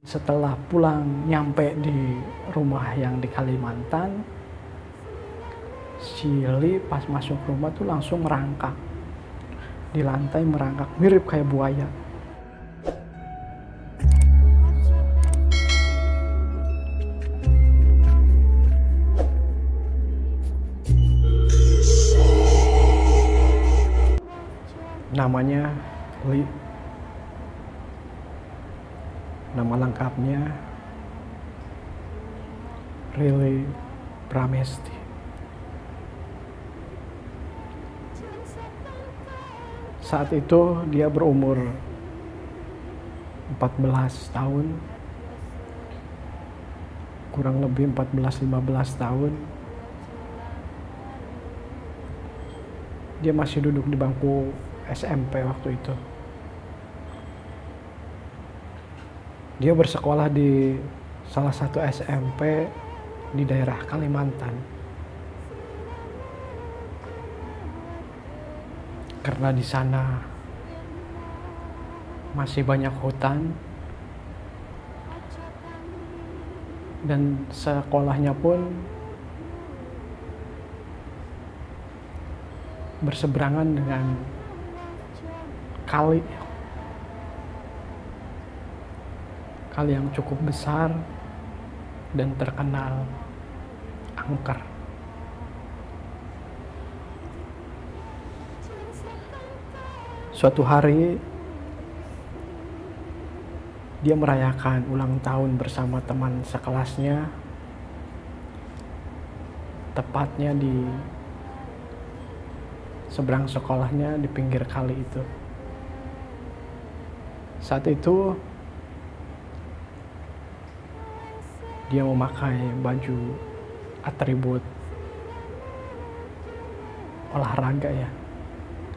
Setelah pulang nyampe di rumah yang di Kalimantan, si Li pas masuk rumah tuh langsung merangkak. Di lantai merangkak, mirip kayak buaya. Namanya Li. Nama lengkapnya Rili Pramesti. Saat itu dia berumur 14 tahun, kurang lebih 14-15 tahun. Dia masih duduk di bangku SMP waktu itu. Dia bersekolah di salah satu SMP di daerah Kalimantan. Karena di sana masih banyak hutan dan sekolahnya pun berseberangan dengan kali yang cukup besar dan terkenal angker. Suatu hari dia merayakan ulang tahun bersama teman sekelasnya, tepatnya di seberang sekolahnya di pinggir kali itu. Saat itu dia memakai baju atribut olahraga ya,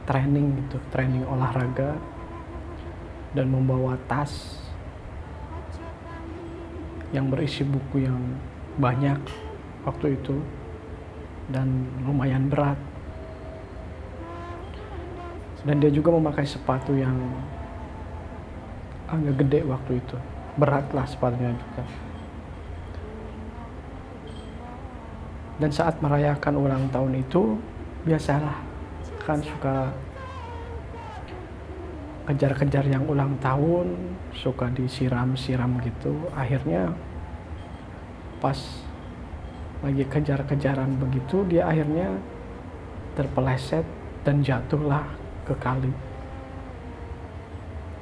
training olahraga, dan membawa tas yang berisi buku yang banyak waktu itu dan lumayan berat. Dan dia juga memakai sepatu yang agak gede waktu itu, berat lah sepatunya juga. Dan saat merayakan ulang tahun itu, biasalah kan suka kejar-kejar yang ulang tahun, suka disiram-siram gitu. Akhirnya pas lagi kejar-kejaran begitu, dia akhirnya terpeleset dan jatuhlah ke kali.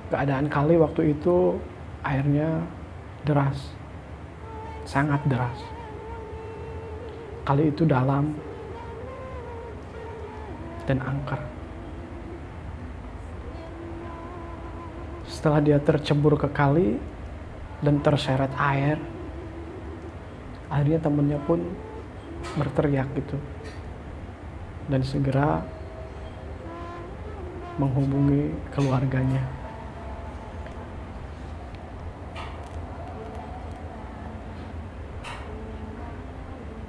Keadaan kali waktu itu airnya deras, sangat deras. Kali itu dalam dan angker. Setelah dia tercebur ke kali dan terseret air, akhirnya temennya pun berteriak gitu dan segera menghubungi keluarganya.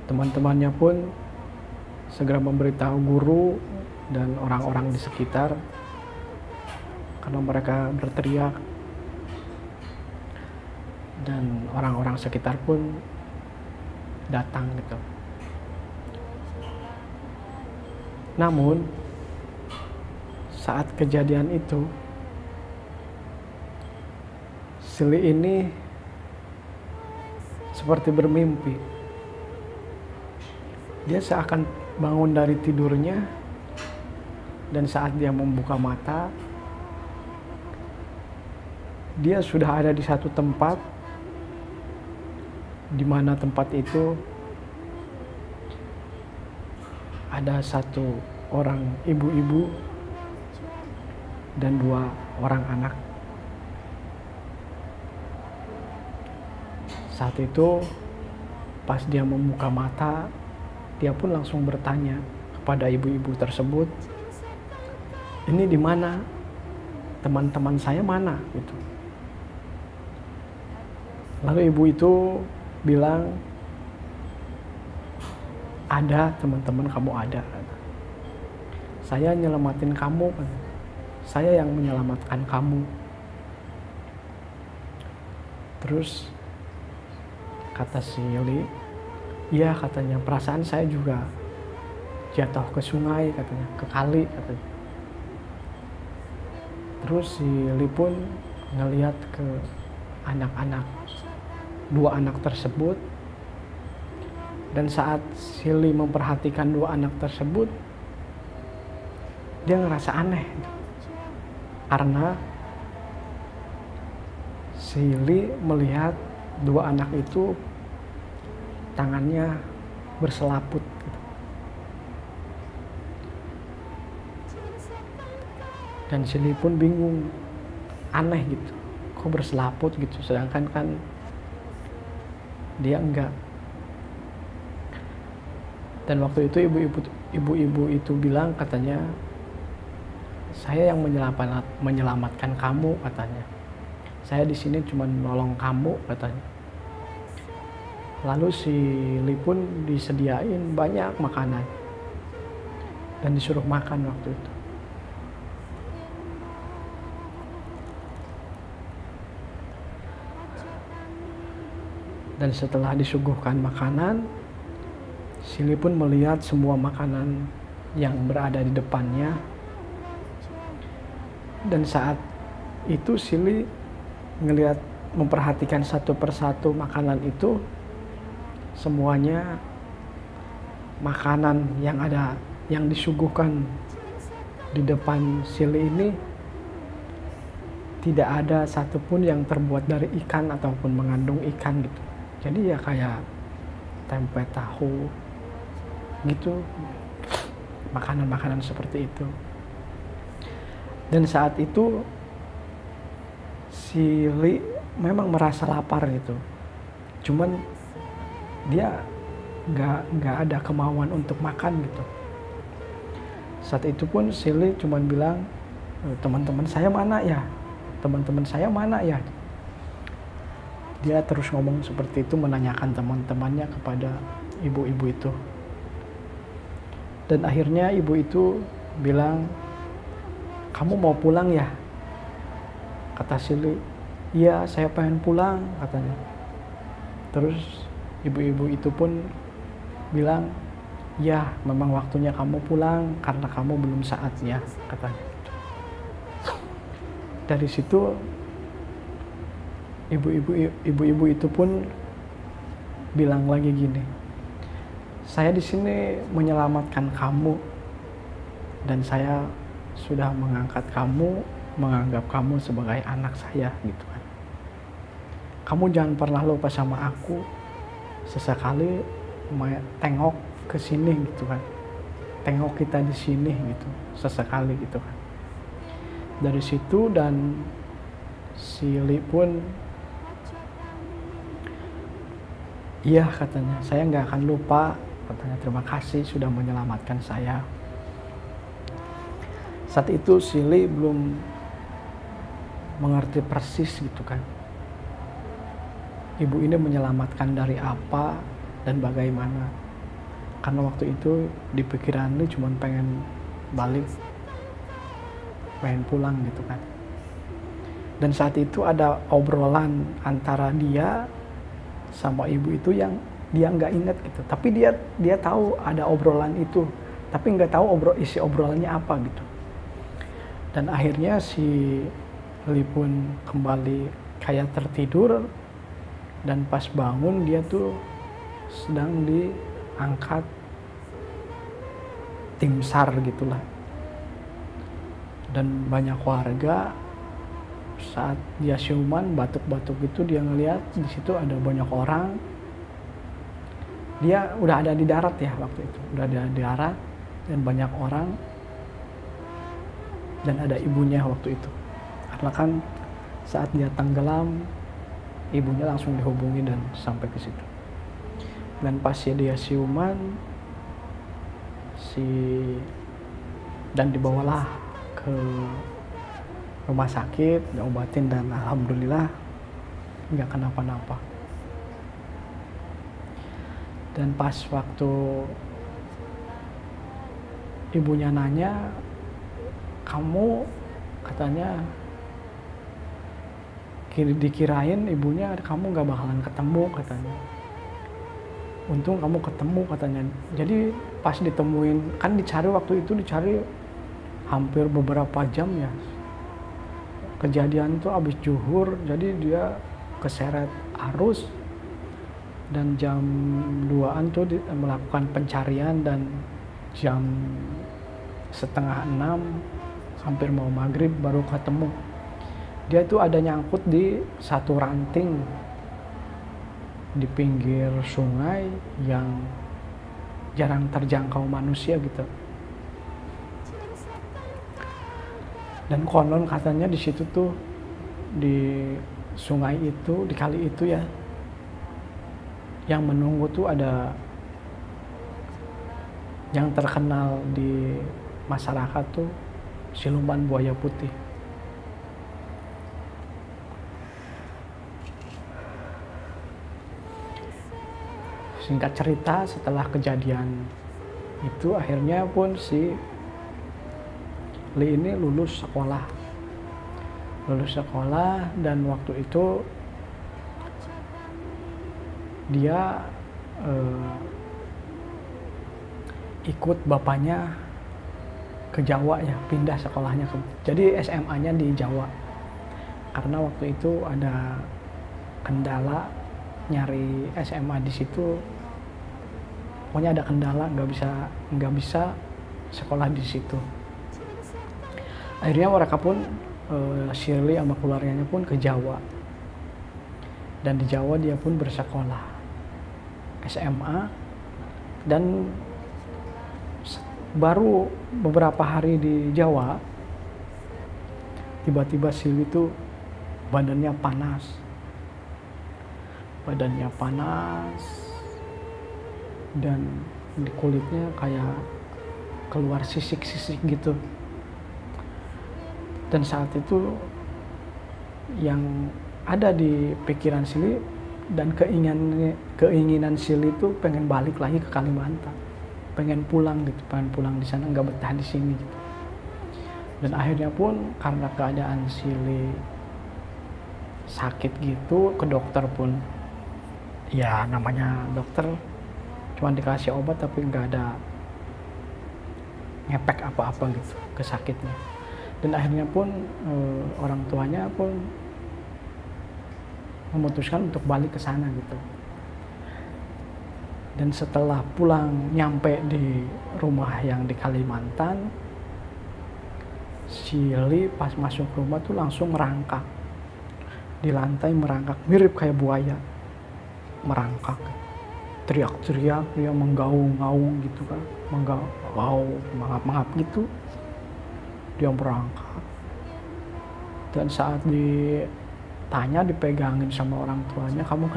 Teman-temannya pun segera memberitahu guru dan orang-orang di sekitar karena mereka berteriak, dan orang-orang sekitar pun datang gitu. Namun saat kejadian itu, Sili ini seperti bermimpi. Dia seakan bangun dari tidurnya, dan saat dia membuka mata, dia sudah ada di satu tempat, di mana tempat itu ada satu orang ibu-ibu dan 2 orang anak. Saat itu pas dia membuka mata, dia pun langsung bertanya kepada ibu-ibu tersebut, "Ini di mana? Teman-teman saya mana?" gitu. Lalu ibu itu bilang, "Ada, teman-teman kamu ada. Saya nyelamatin kamu, saya yang menyelamatkan kamu." Terus kata si Li, iya katanya, perasaan saya juga jatuh ke sungai katanya, ke kali katanya. Terus si Li pun ngelihat ke anak-anak, dua anak tersebut. Dan saat si Li memperhatikan dua anak tersebut, dia ngerasa aneh. Karena si Li melihat dua anak itu tangannya berselaput gitu. Dan si Li pun bingung, aneh gitu, kok berselaput gitu, sedangkan kan dia enggak. Dan waktu itu ibu-ibu itu bilang katanya, saya yang menyelamatkan kamu katanya. Saya di sini cuma nolong kamu katanya. Lalu si Li pun disediain banyak makanan dan disuruh makan waktu itu. Dan setelah disuguhkan makanan, si Li pun melihat semua makanan yang berada di depannya. Dan saat itu si Li ngelihat, memperhatikan satu persatu makanan itu, semuanya makanan yang disuguhkan di depan si Li ini tidak ada satupun yang terbuat dari ikan ataupun mengandung ikan gitu. Jadi ya kayak tempe tahu gitu, makanan-makanan seperti itu. Dan saat itu si Li memang merasa lapar gitu, cuman dia nggak ada kemauan untuk makan gitu. Saat itu pun si Li cuman bilang, teman-teman saya mana ya, teman-teman saya mana ya. Dia terus ngomong seperti itu, menanyakan teman-temannya kepada ibu-ibu itu. Dan akhirnya ibu itu bilang, kamu mau pulang ya? Kata si Li, iya saya pengen pulang katanya. Terus ibu-ibu itu pun bilang, ya memang waktunya kamu pulang karena kamu belum saatnya katanya. Dari situ ibu-ibu itu pun bilang lagi gini, saya di sini menyelamatkan kamu dan saya sudah mengangkat kamu, menganggap kamu sebagai anak saya gitu kan. Kamu jangan pernah lupa sama aku, sesekali tengok ke sini gitu kan, tengok kita di sini gitu sesekali gitu kan. Dari situ dan si Li pun, iya katanya, saya nggak akan lupa katanya, terima kasih sudah menyelamatkan saya. Saat itu si Li belum mengerti persis gitu kan, ibu ini menyelamatkan dari apa dan bagaimana. Karena waktu itu di pikiran Li cuma pengen balik, pengen pulang gitu kan. Dan saat itu ada obrolan antara dia sama ibu itu yang dia nggak inget gitu, tapi dia tahu ada obrolan itu, tapi nggak tahu isi obrolannya apa gitu. Dan akhirnya si Li pun kembali kayak tertidur, dan pas bangun dia tuh sedang diangkat tim SAR gitulah. Dan banyak warga, saat dia siuman batuk-batuk itu, dia ngelihat di situ ada banyak orang. Dia udah ada di darat ya waktu itu, udah ada di darat dan banyak orang, dan ada ibunya waktu itu. Karena kan saat dia tenggelam, ibunya langsung dihubungi dan sampai ke situ. Dan pas dia siuman, dan dibawalah ke rumah sakit, diobatin, dan alhamdulillah nggak kenapa-napa. Dan pas waktu ibunya nanya, kamu katanya dikirain ibunya kamu nggak bakalan ketemu katanya. Untung kamu ketemu katanya. Jadi pas ditemuin, kan dicari waktu itu dicari hampir beberapa jam ya. Kejadian tuh abis zuhur, jadi dia keseret arus dan jam 2-an tuh melakukan pencarian, dan jam setengah 6 hampir mau maghrib baru ketemu. Dia tuh ada nyangkut di satu ranting di pinggir sungai yang jarang terjangkau manusia gitu. Dan konon katanya di situ tuh, di sungai itu, di kali itu ya, yang menunggu tuh ada yang terkenal di masyarakat tuh siluman buaya putih. Singkat cerita, setelah kejadian itu akhirnya pun si Li ini lulus sekolah, dan waktu itu dia ikut bapaknya ke Jawa ya, pindah sekolahnya jadi SMA-nya di Jawa, karena waktu itu ada kendala nyari SMA di situ, pokoknya ada kendala, nggak bisa sekolah di situ. Akhirnya mereka pun Shirley sama keluarganya pun ke Jawa, dan di Jawa dia pun bersekolah SMA, dan baru beberapa hari di Jawa tiba-tiba Shirley tuh badannya panas dan di kulitnya kayak keluar sisik-sisik gitu. Dan saat itu yang ada di pikiran Shirley dan keinginan Shirley itu pengen balik lagi ke Kalimantan, pengen pulang di sana, nggak betah di sini gitu. Dan akhirnya pun karena keadaan Shirley sakit gitu, ke dokter pun ya namanya dokter cuma dikasih obat tapi nggak ada ngepek apa-apa gitu ke sakitnya. Dan akhirnya pun orang tuanya pun memutuskan untuk balik ke sana gitu. Dan setelah pulang nyampe di rumah yang di Kalimantan, Shirley pas masuk rumah tuh langsung merangkak di lantai, merangkak mirip kayak buaya, merangkak, teriak-teriak, dia menggaung-gaung gitu kan, mengap-ngap gitu. Dia berangkat, dan saat ditanya, dipegangin sama orang tuanya, kamu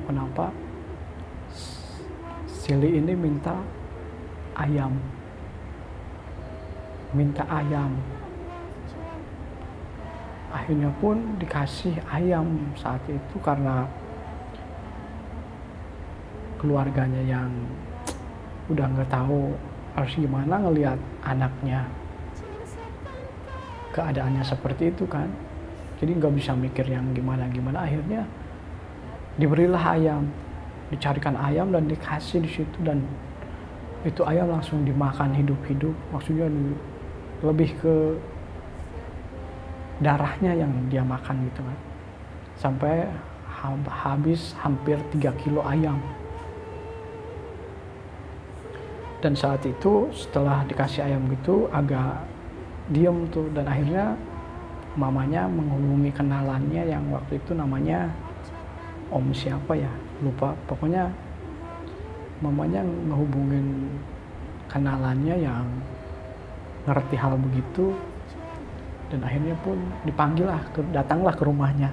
kenapa? Shirley ini minta ayam. Akhirnya pun dikasih ayam saat itu, karena keluarganya yang udah nggak tahu harus gimana ngelihat anaknya keadaannya seperti itu kan, jadi nggak bisa mikir yang gimana, akhirnya diberilah ayam, dicarikan ayam dan dikasih di situ, dan itu ayam langsung dimakan hidup-hidup, maksudnya lebih ke darahnya yang dia makan gitu kan, sampai habis hampir 3 kilo ayam. Dan saat itu setelah dikasih ayam gitu agak diem tuh, dan akhirnya mamanya menghubungi kenalannya yang waktu itu namanya Om siapa ya, lupa, pokoknya mamanya ngehubungin kenalannya yang ngerti hal begitu, dan akhirnya pun datanglah ke rumahnya.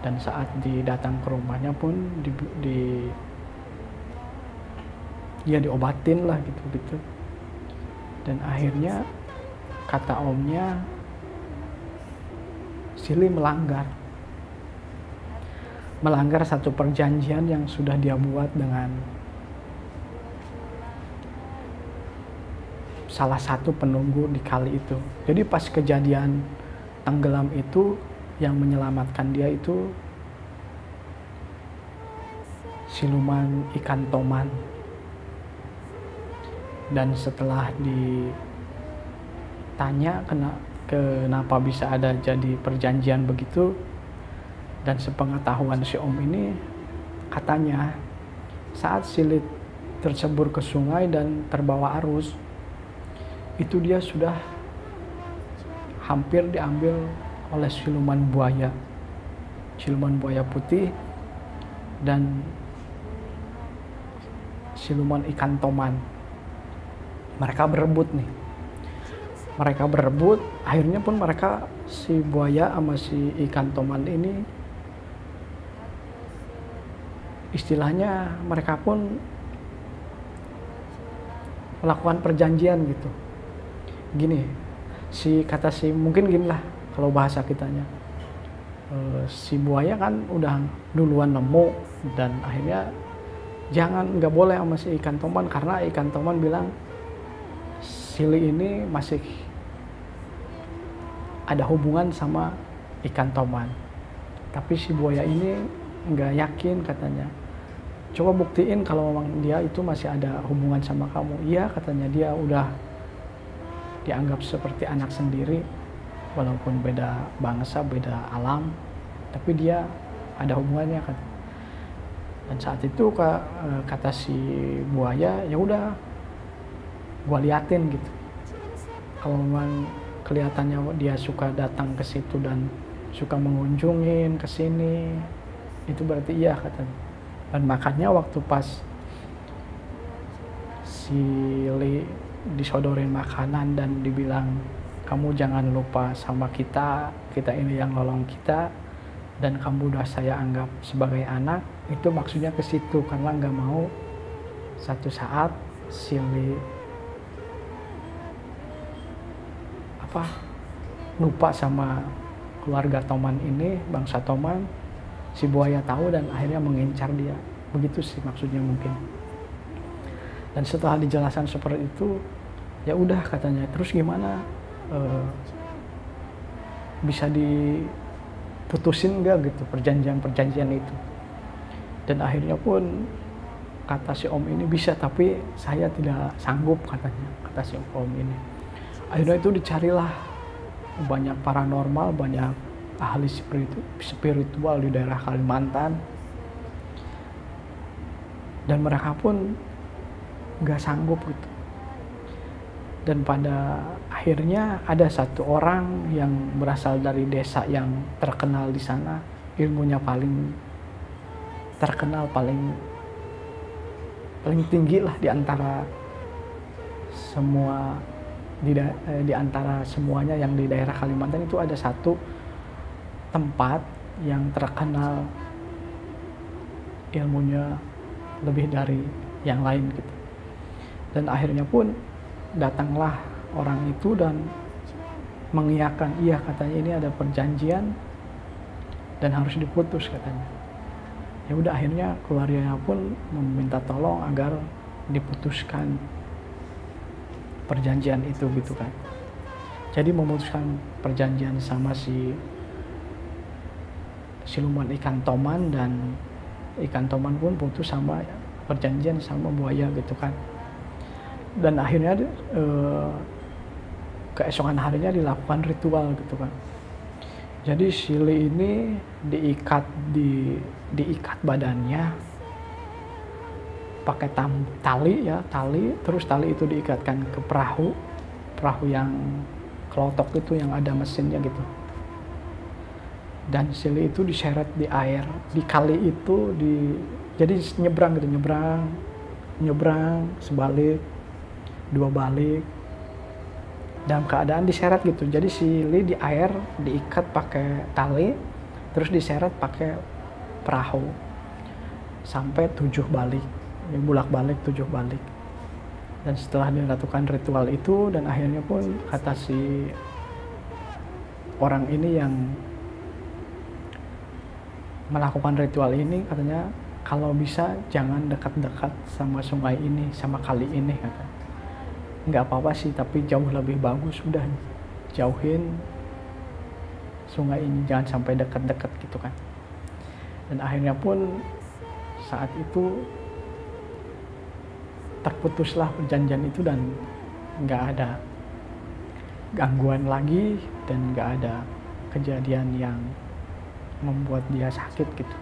Dan saat datang ke rumahnya pun dia diobatin lah gitu. Dan akhirnya kata omnya, Shirley melanggar satu perjanjian yang sudah dia buat dengan salah satu penunggu di kali itu. Jadi pas kejadian tenggelam itu, yang menyelamatkan dia itu siluman ikan toman. Dan setelah ditanya kenapa bisa ada jadi perjanjian begitu, dan sepengetahuan si om ini, katanya saat Sili tercebur ke sungai dan terbawa arus, itu dia sudah hampir diambil oleh siluman buaya putih dan siluman ikan toman. Mereka berebut, akhirnya pun mereka, si buaya sama si ikan toman ini, istilahnya mereka pun melakukan perjanjian gitu. Gini, mungkin gini lah kalau bahasa kitanya, si buaya kan udah duluan nemu, dan akhirnya nggak boleh sama si ikan toman, karena ikan toman bilang Sili ini masih ada hubungan sama ikan toman. Tapi si buaya ini nggak yakin, katanya. Coba buktiin kalau memang dia itu masih ada hubungan sama kamu. Iya, katanya, dia udah dianggap seperti anak sendiri, walaupun beda bangsa, beda alam, tapi dia ada hubungannya, kan. Dan saat itu kata si buaya, ya udah, gua liatin gitu. Kalau memang kelihatannya dia suka datang ke situ dan suka mengunjungin ke sini, itu berarti iya, katanya. Dan makanya waktu pas Sili disodorin makanan dan dibilang, kamu jangan lupa sama kita ini yang nolong kita, dan kamu udah saya anggap sebagai anak, itu maksudnya ke situ, karena nggak mau satu saat Sili lupa sama keluarga Toman ini, bangsa Toman. Si buaya tahu dan akhirnya mengincar dia. Begitu sih maksudnya mungkin. Dan setelah dijelaskan seperti itu, ya udah, katanya, terus gimana, bisa diputusin nggak gitu perjanjian itu. Dan akhirnya pun kata si om ini, bisa, tapi saya tidak sanggup, katanya, kata si om ini. Akhirnya itu dicarilah banyak paranormal, banyak ahli spiritual di daerah Kalimantan, dan mereka pun nggak sanggup gitu. Dan pada akhirnya ada satu orang yang berasal dari desa yang terkenal di sana, ilmunya paling terkenal, paling tinggi lah di antara semua, di antara semuanya yang di daerah Kalimantan. Itu ada satu tempat yang terkenal ilmunya lebih dari yang lain gitu. Dan akhirnya pun datanglah orang itu dan mengiyakan, iya, katanya, ini ada perjanjian dan harus diputus, katanya. Ya udah, akhirnya keluarganya pun meminta tolong agar diputuskan perjanjian itu gitu kan. Jadi memutuskan perjanjian sama si siluman ikan toman, dan ikan toman pun putus sama perjanjian sama buaya gitu kan. Dan akhirnya keesokan harinya dilakukan ritual gitu kan. Jadi Sili ini diikat badannya pakai tali, terus tali itu diikatkan ke perahu yang kelotok itu yang ada mesinnya gitu. Dan Sili itu diseret di air, di kali itu, jadi nyebrang gitu, nyebrang sebalik, dua balik, dalam keadaan diseret gitu. Jadi Sili di air diikat pakai tali, terus diseret pakai perahu sampai 7 balik, bolak-balik 7 balik. Dan setelah dilakukan ritual itu, dan akhirnya pun kata si orang ini yang melakukan ritual ini, katanya, kalau bisa jangan dekat-dekat sama sungai ini, sama kali ini, kata. Nggak apa-apa sih, tapi jauh lebih bagus udah jauhin sungai ini, jangan sampai dekat-dekat gitu kan. Dan akhirnya pun saat itu terputuslah perjanjian itu dan nggak ada gangguan lagi dan nggak ada kejadian yang membuat dia sakit gitu.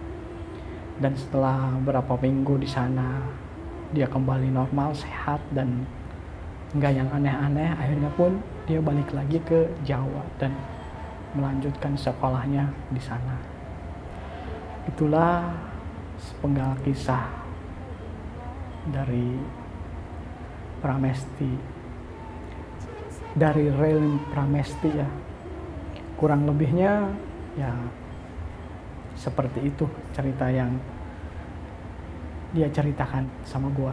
Dan setelah beberapa minggu di sana dia kembali normal, sehat dan nggak yang aneh-aneh. Akhirnya pun dia balik lagi ke Jawa dan melanjutkan sekolahnya di sana. Itulah sepenggal kisah dari Pramesti, dari realm Pramesti ya. Kurang lebihnya ya seperti itu cerita yang dia ceritakan sama gua.